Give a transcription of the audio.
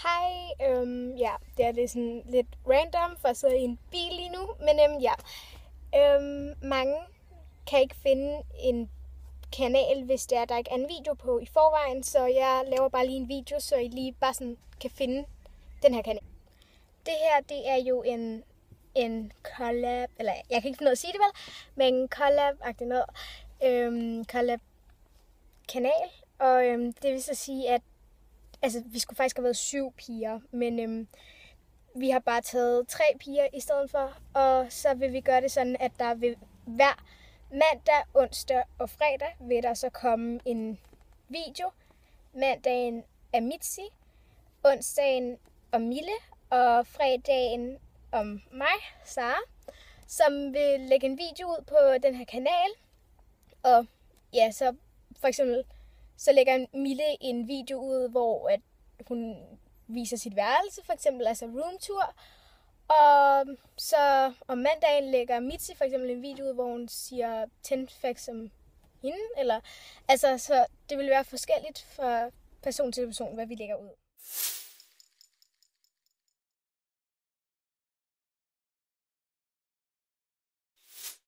Hej, ja, det er lidt sådan lidt random, for at sidde i en bil lige nu, men mange kan ikke finde en kanal, hvis der ikke er en video på i forvejen, så jeg laver bare lige en video, så I lige bare sådan kan finde den her kanal. Det her, det er jo en collab, eller jeg kan ikke finde ud af at sige det vel, men en collab-agtig noget, collab-kanal, og det vil så sige, at altså, vi skulle faktisk have været 7 piger, men vi har bare taget 3 piger i stedet for. Og så vil vi gøre det sådan, at der vil hver mandag, onsdag og fredag vil der så komme en video. Mandagen er Mitzi, onsdagen om Mille og fredagen om mig, Sara, som vil lægge en video ud på den her kanal. Og ja, så for eksempel så lægger Mille en video ud, hvor at hun viser sit værelse, for eksempel altså roomtour. Og så om mandagen lægger Mitzi for eksempel en video ud, hvor hun siger 10 facts om hende. Eller, altså, så det vil være forskelligt fra person til person, hvad vi lægger ud.